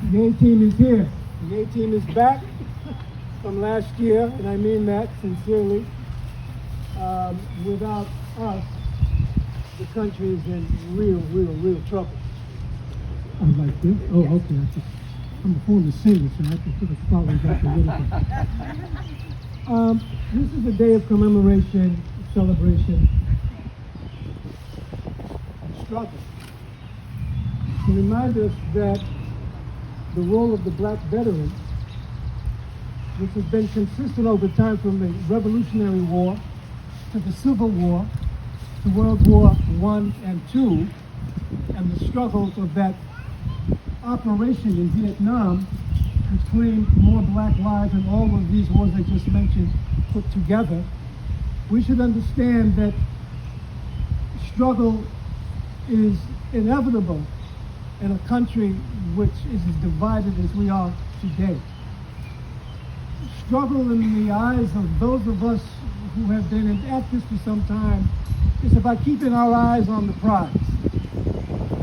The A-Team is here. The A-Team is back from last year, and I mean that sincerely. Without us, the country is in real trouble. I like this. Oh, yes. Okay. I'm a former singer, so I have to put a spotlight back a little bit. This is a day of commemoration, celebration, and struggle. To remind us that the role of the black veteran, which has been consistent over time from the Revolutionary War to the Civil War to World War I and II, and the struggles of that operation in Vietnam, which claimed more black lives than all of these wars I just mentioned put together. We should understand that struggle is inevitable in a country which is as divided as we are today. Struggle in the eyes of those of us who have been at this for some time is about keeping our eyes on the prize.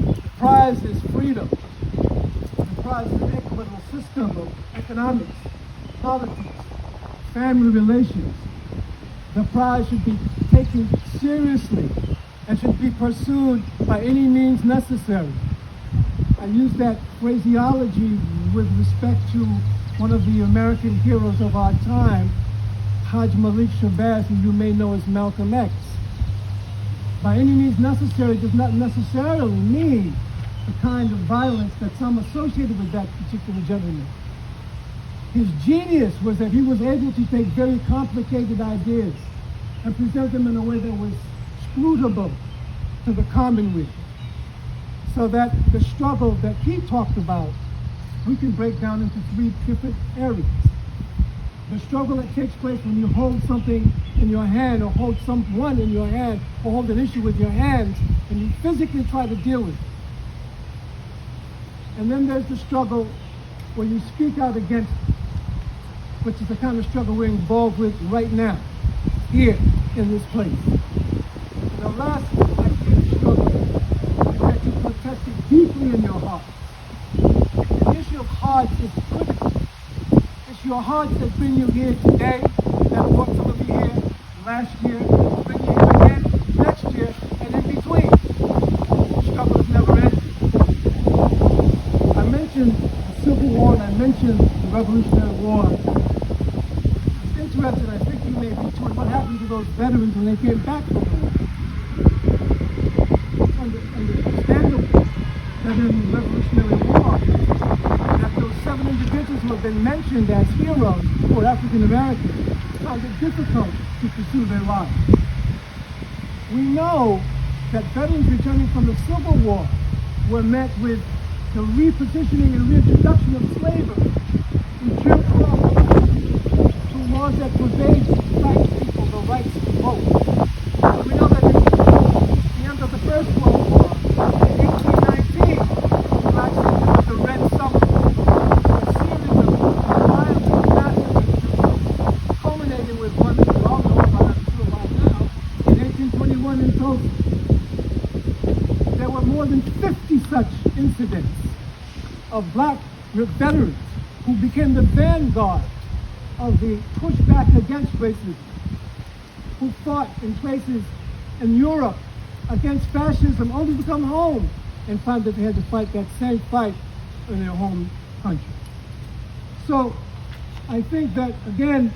The prize is freedom. The prize is an equitable system of economics, politics, family relations. The prize should be taken seriously and should be pursued by any means necessary. I use that phraseology with respect to one of the American heroes of our time, Haj Malik Shabazz, who you may know as Malcolm X. By any means necessary does not necessarily mean the kind of violence that some associated with that particular gentleman. His genius was that he was able to take very complicated ideas and present them in a way that was scrutable to the commonweal, so that the struggle that he talked about, we can break down into three different areas. The struggle that takes place when you hold something in your hand, or hold someone in your hand, or hold an issue with your hands, and you physically try to deal with it. And then there's the struggle where you speak out against it, which is the kind of struggle we're involved with right now, here in this place. And the last idea of struggle is that you protest it deeply in your heart. The issue of hearts is critical. It's your hearts that bring you here today, that brought some of you here last year, bring you here again next year, and in between. The struggle is never ending. I mentioned the Civil War and I mentioned the Revolutionary War. It's interesting, I think you may be too, what happened to those veterans when they came back from the war. It's understandable that in the Revolutionary War, that those 7 individuals who have been mentioned as heroes who are African Americans found it difficult to pursue their lives. We know that veterans returning from the Civil War were met with the repositioning and reintroduction of slavery, through Jim Crow, through laws that forbade black people the rights to vote. We know that at the end of the First World War, in 1819, blacks endured the Red Summer, a series of violent massacres, culminating with one that we all know about, I'm sure by now, in 1821 in Thompson. There were more than 50 such incidents of black veterans who became the vanguard of the pushback against racism, who fought in places in Europe against fascism, only to come home and find that they had to fight that same fight in their home country. So I think that, again,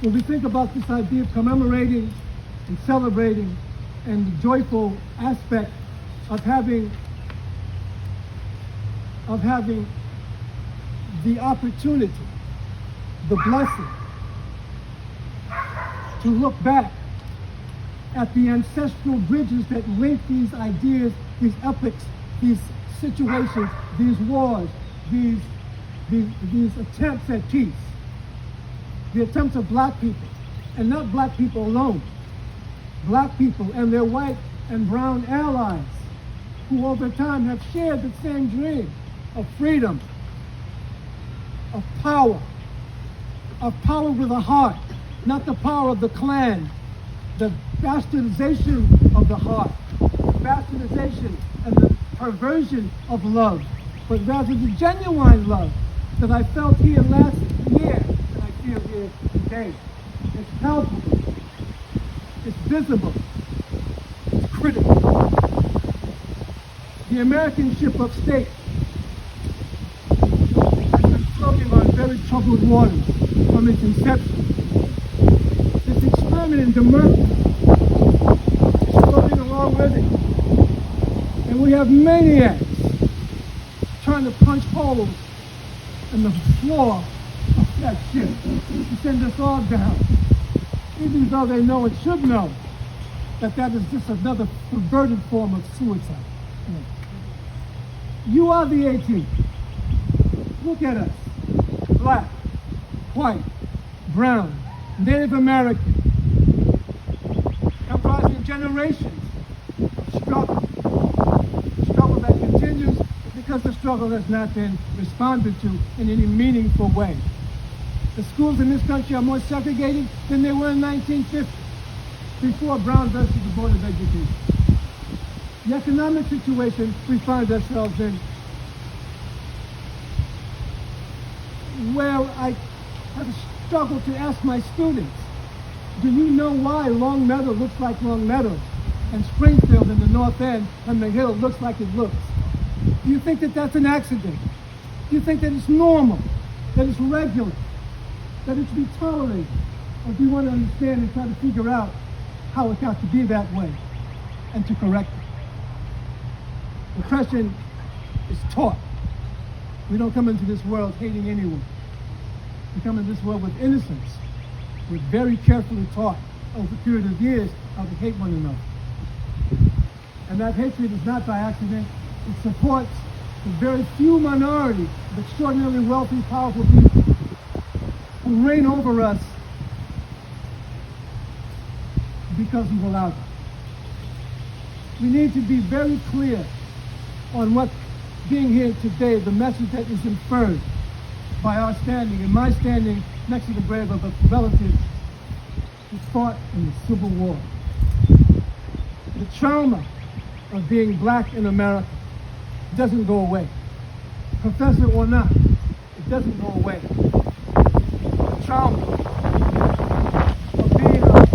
when we think about this idea of commemorating and celebrating and the joyful aspect of having the opportunity, the blessing, to look back at the ancestral bridges that link these ideas, these epics, these situations, these wars, these attempts at peace, the attempts of black people, and not black people alone, black people and their white and brown allies, who over time have shared the same dream of freedom, of power with a heart, not the power of the clan, the bastardization of the heart, bastardization and the perversion of love, but rather the genuine love that I felt here last year and I feel here today. It's palpable, it's visible, it's critical. The American ship upstate has been floating on very troubled waters from its inception. This experiment in democracy is floating along with it. And we have maniacs trying to punch holes in the floor of that ship to send us all down, even though they know and should know that that is just another perverted form of suicide. You are the 18th. Look at us. Black, white, brown, Native American, comprising generations of struggle. Struggle that continues because the struggle has not been responded to in any meaningful way. The schools in this country are more segregated than they were in 1950, before Brown versus the Board of Education. The economic situation we find ourselves in, where I have struggled to ask my students, do you know why Long Meadow looks like Long Meadow, and Springfield in the North End and the Hill looks like it looks? Do you think that that's an accident? Do you think that it's normal, that it's regular, that it's to be tolerated? Or do you want to understand and try to figure out how it got to be that way and to correct it? Oppression is taught. We don't come into this world hating anyone. We come into this world with innocence. We're very carefully taught over a period of years how to hate one another. And that hatred is not by accident. It supports the very few minority of extraordinarily wealthy, powerful people who reign over us because we've allowed them. We need to be very clear on what, being here today, the message that is inferred by our standing and my standing next to the grave of a relative who fought in the Civil War. The trauma of being black in America doesn't go away. Professor or not, it doesn't go away. The trauma of being a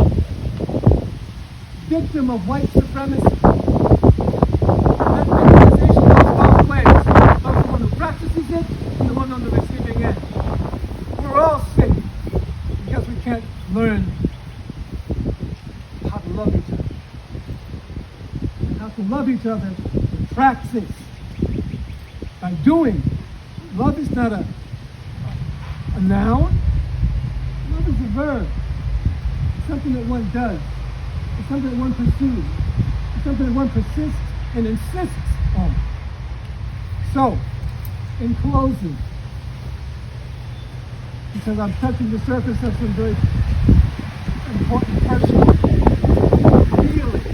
victim of white supremacy, that victimization goes both ways. Both the one who practices it and the one on the receiving end. We're all sick because we can't learn how to love each other. And how to love each other in praxis, by doing. Love is not a noun. Love is a verb. It's something that one does. It's something that one pursues. It's something that one persists and insists on. So, in closing, because I'm touching the surface of some very important personal feelings.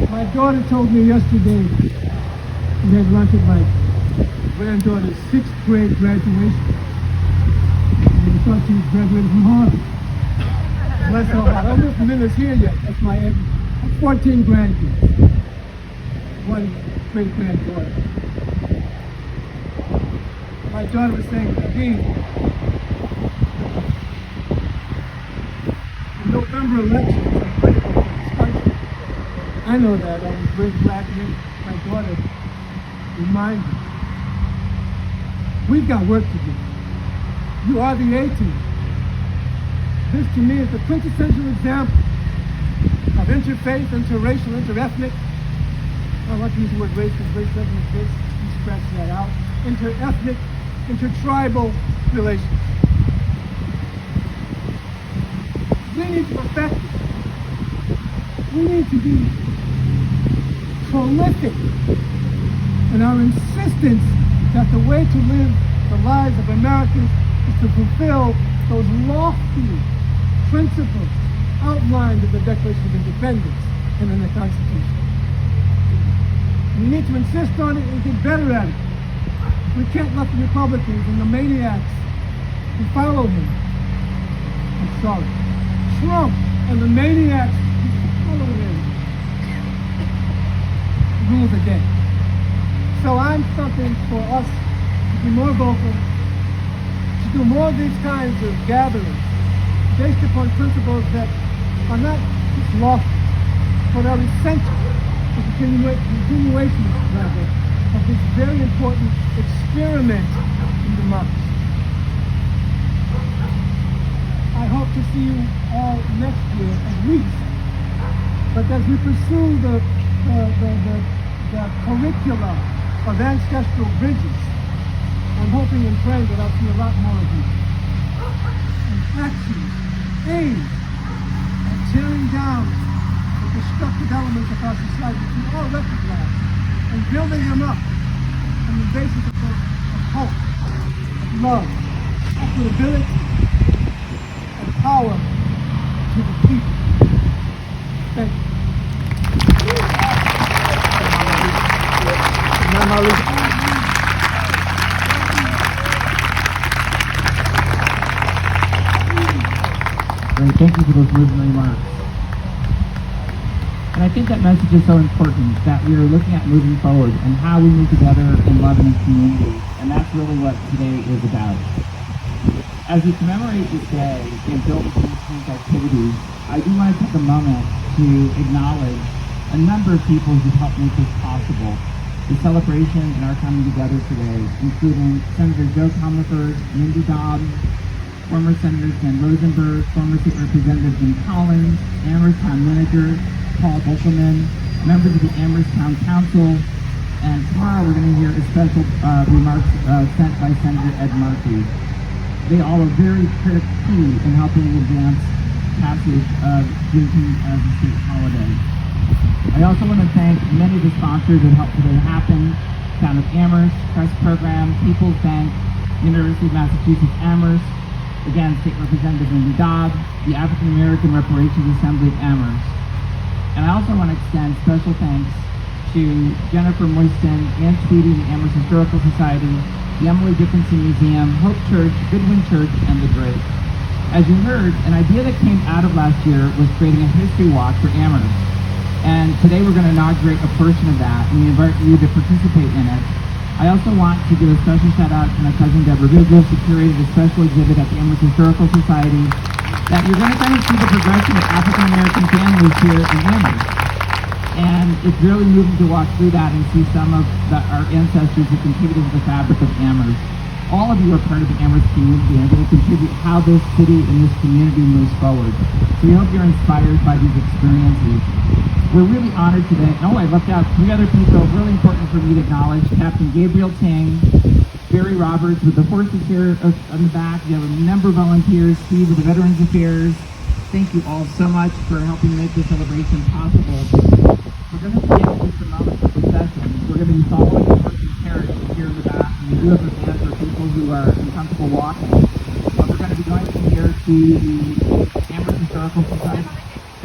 My daughter told me yesterday we had lunch at my granddaughter's 6th grade graduation. And we thought she was graduating from Harvard. Bless her heart. I don't know if Mila's here yet. That's my 14 grandkids. One great-granddaughter. My daughter was saying, Dean, the November election was critical for this country. I know that. I was very glad to hear my daughter remind me. We've got work to do. You are the 18th. This to me is the quintessential example of interfaith, interracial, interethnic. I like to use the word race because race doesn't exist. You scratch that out. Interethnic, intertribal relations. We need to perfect it. We need to be prolific in our insistence that the way to live the lives of Americans is to fulfill those lofty principles outlined in the Declaration of Independence and in the Constitution. We need to insist on it and get better at it. We can't let the Republicans and the maniacs who follow him, I'm sorry, Trump and the maniacs who follow him rule the day. So I'm something for us to be more vocal, to do more of these kinds of gatherings based upon principles that are not just lofty, but are essential to the continuation rather, of this very important experiment in democracy. I hope to see you all next year at least. But as we pursue the curricula of ancestral bridges, I'm hoping and praying that I'll see a lot more of you. And actions aimed at tearing down the destructive elements of our society we all recognize and building them up on the basis of hope, of love, equitability, and power to the people. Thank you. Great, thank you for those moving remarks. And I think that message is so important, that we are looking at moving forward and how we move together in love and in community. And that's really what today is about. As we commemorate this day and build Juneteenth activities, I do want to take a moment to acknowledge a number of people who helped make this possible. The celebration and our coming together today, including Senator Joe Comerford, Mindy Dobbs, former Senator Ken Rosenberg, former State Representative Jim Collins, Amherst Town Manager Paul Buchelman, members of the Amherst Town Council, and tomorrow we're going to hear a special remarks sent by Senator Ed Murphy. They all are very critical key in helping advance passage of Juneteenth as a state holiday. I also want to thank many of the sponsors that helped today happen: Town of Amherst, Press Program, People's Bank, University of Massachusetts Amherst, again, State Representative Mindy Dobbs, the African American Reparations Assembly of Amherst. And I also want to extend special thanks to Jennifer Moyston, Ann Tweedy, the Amherst Historical Society, the Emily Dickinson Museum, Hope Church, Goodwin Church, and the Drake. As you heard, an idea that came out of last year was creating a history walk for Amherst. And today we're going to inaugurate a portion of that, and we invite you to participate in it. I also want to give a special shout out to my cousin Deborah Vizos, who curated a special exhibit at the Amherst Historical Society, that you're going to kind of see the progression of African American families here in Amherst. And it's really moving to walk through that and see some of our ancestors who contributed to the fabric of Amherst. All of you are part of the Amherst community and going to contribute how this city and this community moves forward. So we hope you're inspired by these experiences. We're really honored today. Oh, I left out 3 other people really important for me to acknowledge: Captain Gabriel Ting, Barry Roberts with the horses here on the back. You have a number of volunteers, Steve with the Veterans Affairs. Thank you all so much for helping make this celebration possible. We're going to begin in just a moment with the procession. We're going to be following the horse's carriage here in the back. And we do have a van for people who are uncomfortable walking. But we're going to be going from here to the Amherst Historical Society.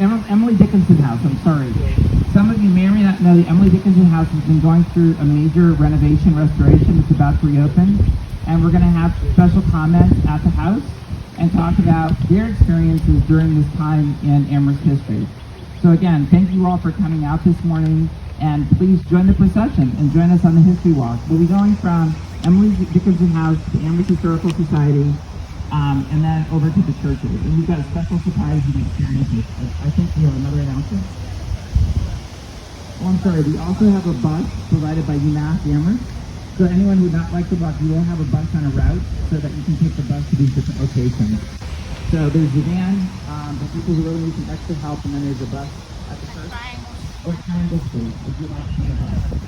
Emily Dickinson House, I'm sorry. Some of you may or may not know the Emily Dickinson House has been going through a major renovation restoration. It's about to reopen. And we're going to have special comments at the house and talk about their experiences during this time in Amherst history. So again, thank you all for coming out this morning, and please join the procession and join us on the history walk. We'll be going from Emily Dickinson House to the Amherst Historical Society, and then over to the churches. And we've got a special surprise you can experience. I think we have another announcement. Oh, I'm sorry, we also have a bus provided by UMass Amherst. So anyone who would not like the bus, we will have a bus on a route so that you can take the bus to these different locations. So there's the van, for people who really need some extra help, and then there's a bus at the church. Or Triangle Street, if you'd like to take a bus.